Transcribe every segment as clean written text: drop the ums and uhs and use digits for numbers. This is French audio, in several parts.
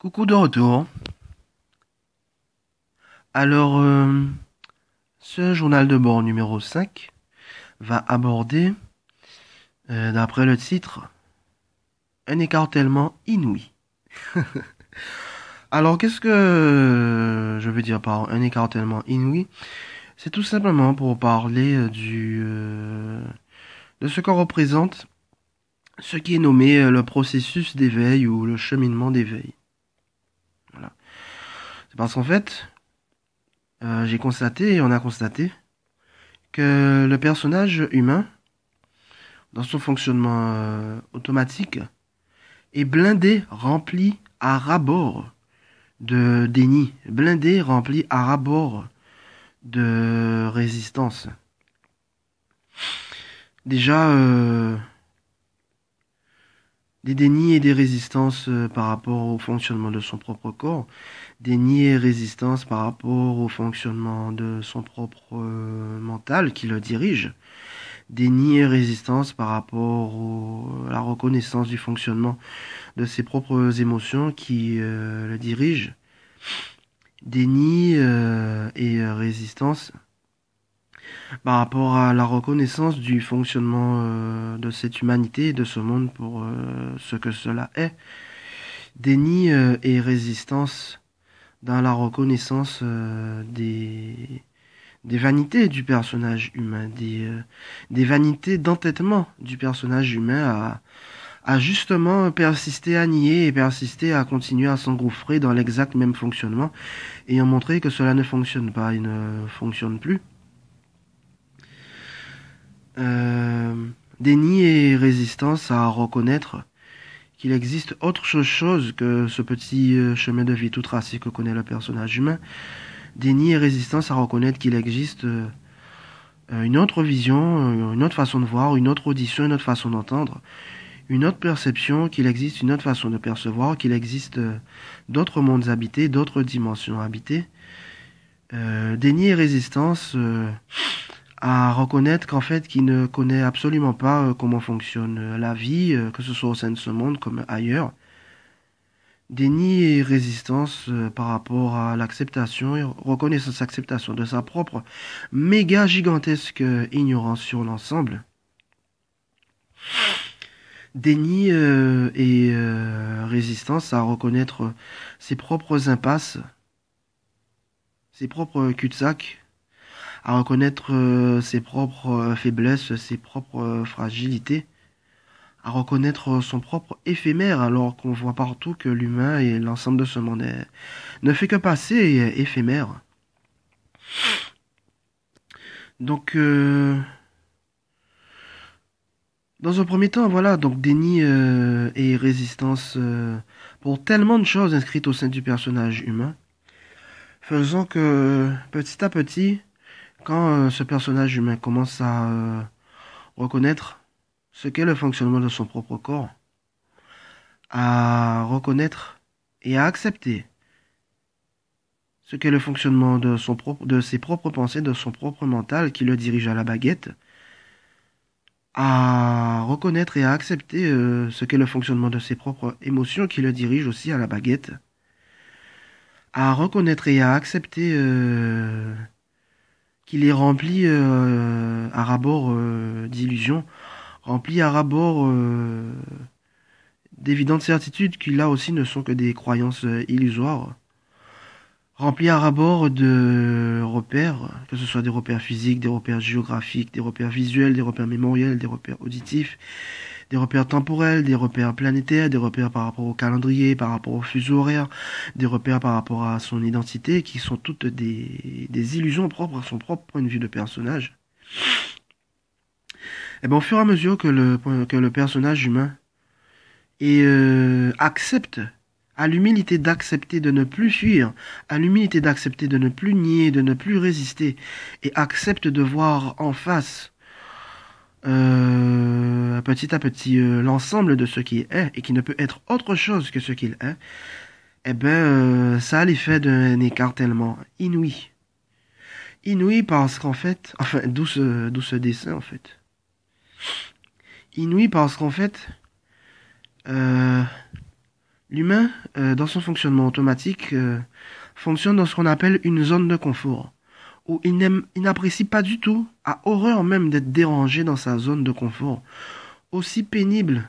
Coucou de retour. Alors, ce journal de bord numéro 5 va aborder, d'après le titre, un écartèlement inouï. Alors, qu'est-ce que je veux dire par un écartèlement inouï? C'est tout simplement pour parler de ce qu'on représente, ce qui est nommé le processus d'éveil ou le cheminement d'éveil. Voilà. C'est parce qu'en fait, j'ai constaté et on a constaté que le personnage humain, dans son fonctionnement automatique, est blindé, rempli à ras-bord de déni, blindé, rempli à ras-bord de résistance. Déjà, des dénis et des résistances par rapport au fonctionnement de son propre corps, déni et résistance par rapport au fonctionnement de son propre mental qui le dirige, déni et résistance par rapport à la reconnaissance du fonctionnement de ses propres émotions qui le dirigent, déni et résistance par rapport à la reconnaissance du fonctionnement de cette humanité et de ce monde pour ce que cela est, déni et résistance dans la reconnaissance des vanités du personnage humain, des vanités d'entêtement du personnage humain à justement persister à nier et persister à continuer à s'engouffrer dans l'exact même fonctionnement, ayant montré que cela ne fonctionne pas, il ne fonctionne plus. Déni et résistance à reconnaître qu'il existe autre chose que ce petit chemin de vie tout tracé que connaît le personnage humain. Déni et résistance à reconnaître qu'il existe une autre vision, une autre façon de voir, une autre audition, une autre façon d'entendre, une autre perception, qu'il existe une autre façon de percevoir, qu'il existe d'autres mondes habités, d'autres dimensions habitées. Déni et résistance à reconnaître qu'en fait, qu'il ne connaît absolument pas comment fonctionne la vie, que ce soit au sein de ce monde comme ailleurs. Déni et résistance par rapport à l'acceptation et reconnaissance acceptation de sa propre méga gigantesque ignorance sur l'ensemble. Déni et résistance à reconnaître ses propres impasses, ses propres cul-de-sac, à reconnaître ses propres faiblesses, ses propres fragilités, à reconnaître son propre éphémère alors qu'on voit partout que l'humain et l'ensemble de ce monde ne fait que passer et est éphémère. Donc, dans un premier temps, voilà, donc déni et résistance pour tellement de choses inscrites au sein du personnage humain, faisant que petit à petit, quand ce personnage humain commence à reconnaître ce qu'est le fonctionnement de son propre corps, à reconnaître et à accepter ce qu'est le fonctionnement de ses propres pensées, de son propre mental qui le dirige à la baguette, à reconnaître et à accepter ce qu'est le fonctionnement de ses propres émotions qui le dirigent aussi à la baguette, à reconnaître et à accepter qu'il est rempli à ras-bord d'illusions, rempli à ras-bord d'évidentes certitudes qui là aussi ne sont que des croyances illusoires, rempli à ras-bord de repères, que ce soit des repères physiques, des repères géographiques, des repères visuels, des repères mémoriels, des repères auditifs, des repères temporels, des repères planétaires, des repères par rapport au calendrier, par rapport au fuseau horaire, des repères par rapport à son identité, qui sont toutes des illusions propres à son propre point de vue de personnage. Et bien, au fur et à mesure que le personnage humain accepte, a l'humilité d'accepter de ne plus fuir, a l'humilité d'accepter de ne plus nier, de ne plus résister, et accepte de voir en face petit à petit l'ensemble de ce qu'il est et qui ne peut être autre chose que ce qu'il est, eh ben ça a l'effet d'un écartèlement inouï. Inouï parce qu'en fait, enfin d'où ce dessin en fait. Inouï parce qu'en fait, L'humain, dans son fonctionnement automatique, fonctionne dans ce qu'on appelle une zone de confort, où il n'apprécie pas du tout, a horreur même d'être dérangé dans sa zone de confort. Aussi pénible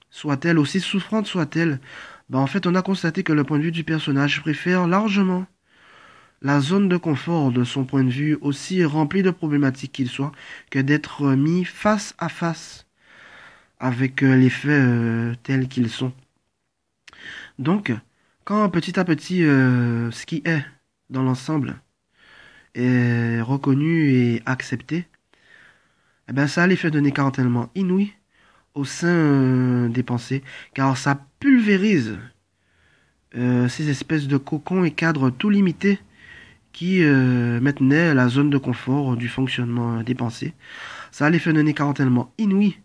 soit-elle, aussi souffrante soit-elle, ben en fait, on a constaté que le point de vue du personnage préfère largement la zone de confort de son point de vue, aussi rempli de problématiques qu'il soit, que d'être mis face à face avec les faits tels qu'ils sont. Donc, quand petit à petit ce qui est dans l'ensemble est reconnu et accepté, eh ben ça a l'effet d'un écart tellement inouï au sein des pensées, car ça pulvérise ces espèces de cocons et cadres tout limités qui maintenaient la zone de confort du fonctionnement des pensées. Ça a l'effet d'un écart tellement inouï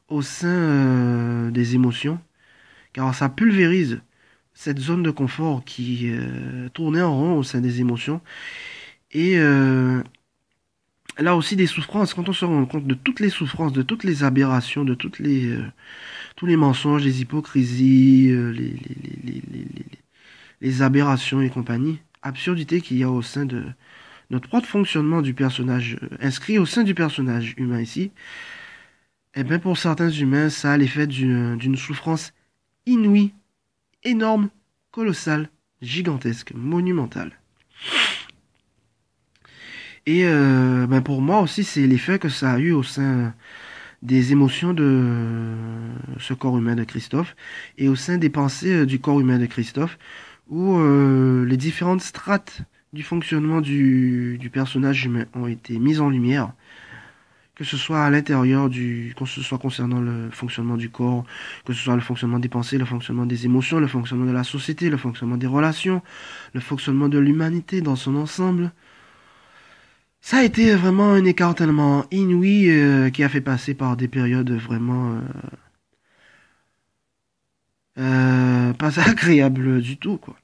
au sein des émotions, car ça pulvérise cette zone de confort qui tournait en rond au sein des émotions. Et là aussi des souffrances, quand on se rend compte de toutes les souffrances, de toutes les aberrations, de tous les mensonges, les hypocrisies, les aberrations et compagnie, absurdité qu'il y a au sein de notre propre fonctionnement du personnage, inscrit au sein du personnage humain ici, eh bien pour certains humains, ça a l'effet d'une souffrance inouïe, énorme, colossale, gigantesque, monumentale. Et ben pour moi aussi, c'est l'effet que ça a eu au sein des émotions de ce corps humain de Christophe et au sein des pensées du corps humain de Christophe, où les différentes strates du fonctionnement du personnage humain ont été mises en lumière, que ce soit à l'intérieur que ce soit concernant le fonctionnement du corps, que ce soit le fonctionnement des pensées, le fonctionnement des émotions, le fonctionnement de la société, le fonctionnement des relations, le fonctionnement de l'humanité dans son ensemble. Ça a été vraiment un écart tellement inouï qui a fait passer par des périodes vraiment pas agréables du tout, quoi.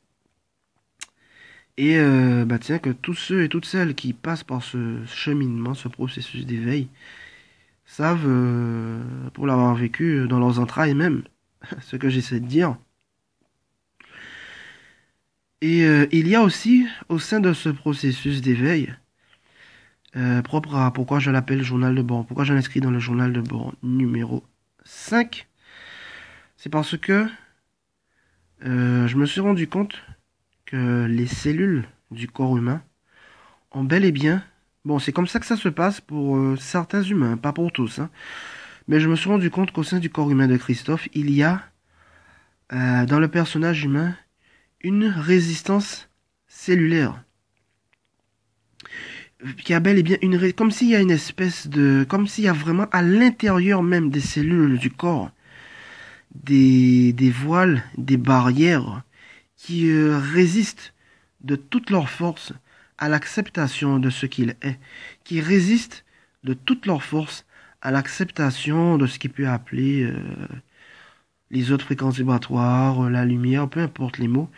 Et bah tiens, que tous ceux et toutes celles qui passent par ce cheminement, ce processus d'éveil, savent, pour l'avoir vécu dans leurs entrailles même, ce que j'essaie de dire. Et il y a aussi, au sein de ce processus d'éveil, propre à pourquoi je l'appelle journal de bord, pourquoi je l'inscris dans le journal de bord numéro 5, c'est parce que je me suis rendu compte que les cellules du corps humain ont bel et bien... Bon, c'est comme ça que ça se passe pour certains humains, pas pour tous, hein. Mais je me suis rendu compte qu'au sein du corps humain de Christophe, il y a, dans le personnage humain, une résistance cellulaire. Qui a bel et bien comme s'il y a une espèce de... Comme s'il y a vraiment à l'intérieur même des cellules du corps, des voiles, des barrières qui résistent de toute leur force à l'acceptation de ce qu'il est, qui résistent de toute leur force à l'acceptation de ce qu'il peut appeler les autres fréquences vibratoires, la lumière, peu importe les mots.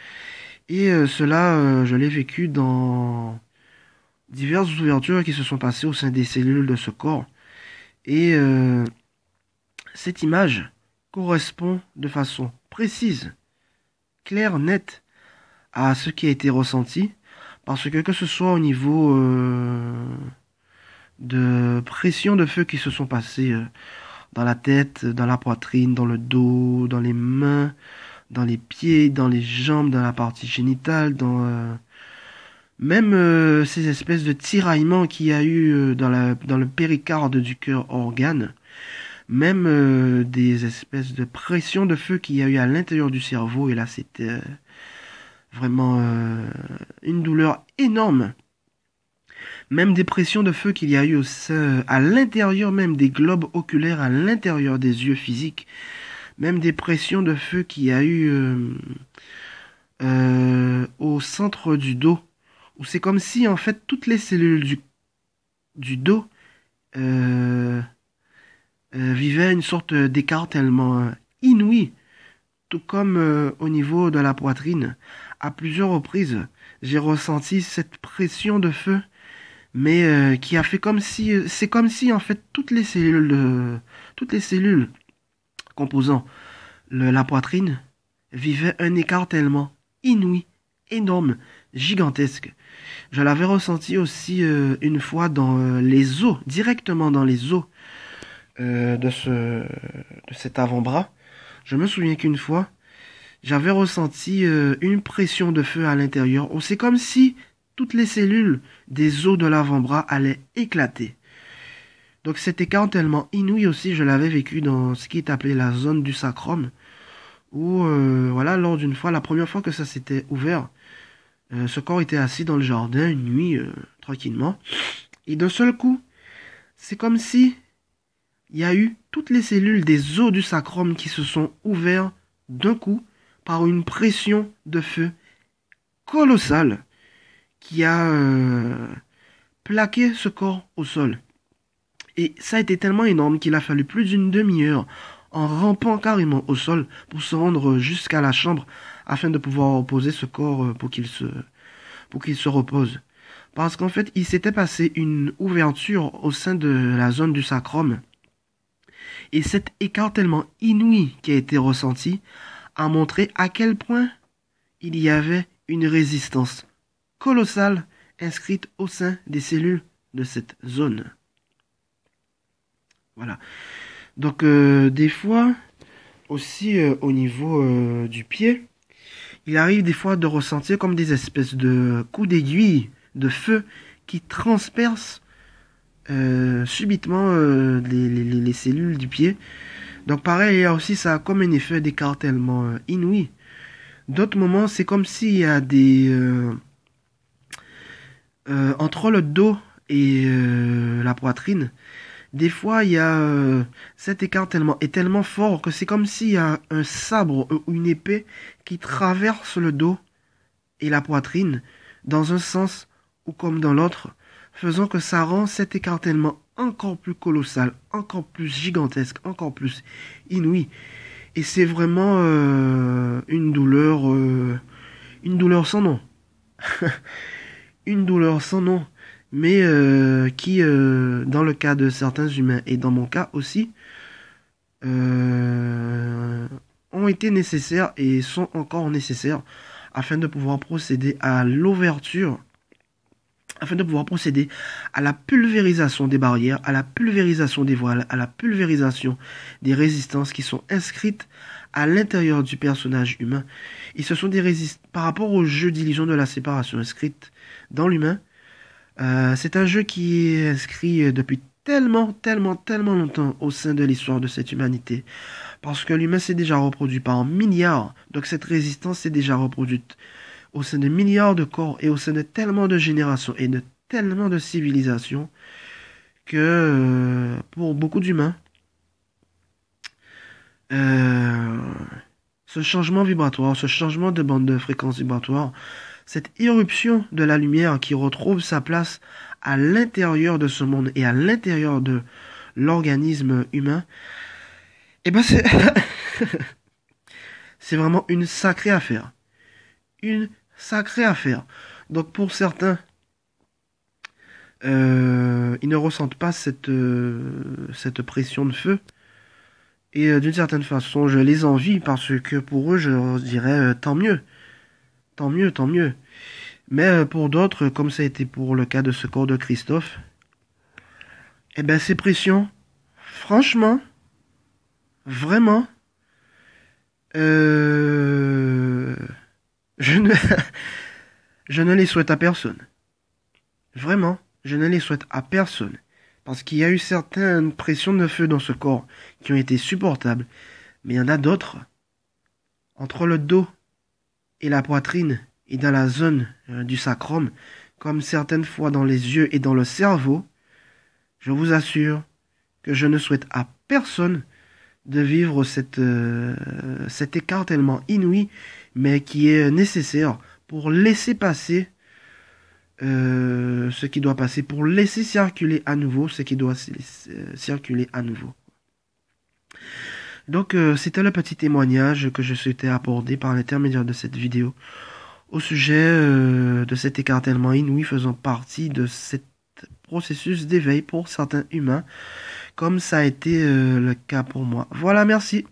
Et cela, je l'ai vécu dans diverses ouvertures qui se sont passées au sein des cellules de ce corps. Et cette image correspond de façon précise, claire, nette, à ce qui a été ressenti, parce que ce soit au niveau de pression de feu qui se sont passées dans la tête, dans la poitrine, dans le dos, dans les mains, dans les pieds, dans les jambes, dans la partie génitale, dans même ces espèces de tiraillements qu'il y a eu dans le péricarde du cœur organe, même des espèces de pression de feu qu'il y a eu à l'intérieur du cerveau, et là c'était vraiment une douleur énorme. Même des pressions de feu qu'il y a eu à l'intérieur même des globes oculaires, à l'intérieur des yeux physiques. Même des pressions de feu qu'il y a eu au centre du dos. Où c'est comme si en fait toutes les cellules du dos vivaient une sorte d'écartèlement inouï. Tout comme au niveau de la poitrine. À plusieurs reprises, j'ai ressenti cette pression de feu, mais qui a fait comme si... C'est comme si, en fait, toutes les cellules composant la poitrine vivait un écartèlement inouï, énorme, gigantesque. Je l'avais ressenti aussi une fois dans les os, directement dans les os de cet avant-bras. Je me souviens qu'une fois, j'avais ressenti une pression de feu à l'intérieur. C'est comme si toutes les cellules des os de l'avant-bras allaient éclater. Donc cet écartèlement inouï aussi, je l'avais vécu dans ce qui est appelé la zone du sacrum, où voilà, lors d'une fois, la première fois que ça s'était ouvert, ce corps était assis dans le jardin une nuit, tranquillement, et d'un seul coup, c'est comme si il y a eu toutes les cellules des os du sacrum qui se sont ouvertes d'un coup par une pression de feu colossale qui a plaqué ce corps au sol. Et ça a été tellement énorme qu'il a fallu plus d'une demi-heure en rampant carrément au sol pour se rendre jusqu'à la chambre afin de pouvoir reposer ce corps pour qu'il se repose. Parce qu'en fait, il s'était passé une ouverture au sein de la zone du sacrum. Et cet écartèlement inouï qui a été ressenti a montré à quel point il y avait une résistance colossale inscrite au sein des cellules de cette zone. Voilà. Donc des fois, aussi au niveau du pied, il arrive des fois de ressentir comme des espèces de coups d'aiguille, de feu qui transpercent subitement les cellules du pied. Donc pareil, il y a aussi ça comme un effet d'écartèlement inouï. D'autres moments, c'est comme s'il y a des... entre le dos et la poitrine, des fois, il y a cet écartèlement est tellement fort que c'est comme s'il y a un sabre ou une épée qui traverse le dos et la poitrine dans un sens ou comme dans l'autre, faisant que ça rend cet écartèlement encore plus colossal, encore plus gigantesque, encore plus inouï. Et c'est vraiment une douleur sans nom. Une douleur sans nom. Mais qui, dans le cas de certains humains et dans mon cas aussi, ont été nécessaires et sont encore nécessaires afin de pouvoir procéder à l'ouverture, afin de pouvoir procéder à la pulvérisation des barrières, à la pulvérisation des voiles, à la pulvérisation des résistances qui sont inscrites à l'intérieur du personnage humain. Et ce sont des résistances par rapport au jeu d'illusion de la séparation inscrite dans l'humain. C'est un jeu qui est inscrit depuis tellement longtemps au sein de l'histoire de cette humanité. Parce que l'humain s'est déjà reproduit par milliards. Donc cette résistance s'est déjà reproduite au sein de milliards de corps et au sein de tellement de générations et de tellement de civilisations que pour beaucoup d'humains, ce changement vibratoire, ce changement de bande de fréquence vibratoire, cette irruption de la lumière qui retrouve sa place à l'intérieur de ce monde et à l'intérieur de l'organisme humain, eh ben c'est c'est vraiment une sacrée affaire. Une sacrée affaire. Donc pour certains, ils ne ressentent pas cette pression de feu. Et d'une certaine façon, je les envie parce que pour eux, je dirais tant mieux. Tant mieux, tant mieux. Mais pour d'autres, comme ça a été pour le cas de ce corps de Christophe, eh ben ces pressions, franchement, vraiment, je ne, je ne les souhaite à personne. Vraiment, je ne les souhaite à personne. Parce qu'il y a eu certaines pressions de feu dans ce corps qui ont été supportables. Mais il y en a d'autres, entre le dos et la poitrine et dans la zone du sacrum, comme certaines fois dans les yeux et dans le cerveau, je vous assure que je ne souhaite à personne de vivre cet écartèlement inouï, mais qui est nécessaire pour laisser passer ce qui doit passer, pour laisser circuler à nouveau ce qui doit circuler à nouveau. Donc c'était le petit témoignage que je souhaitais aborder par l'intermédiaire de cette vidéo au sujet de cet écartèlement inouï faisant partie de cet processus d'éveil pour certains humains, comme ça a été le cas pour moi. Voilà, merci.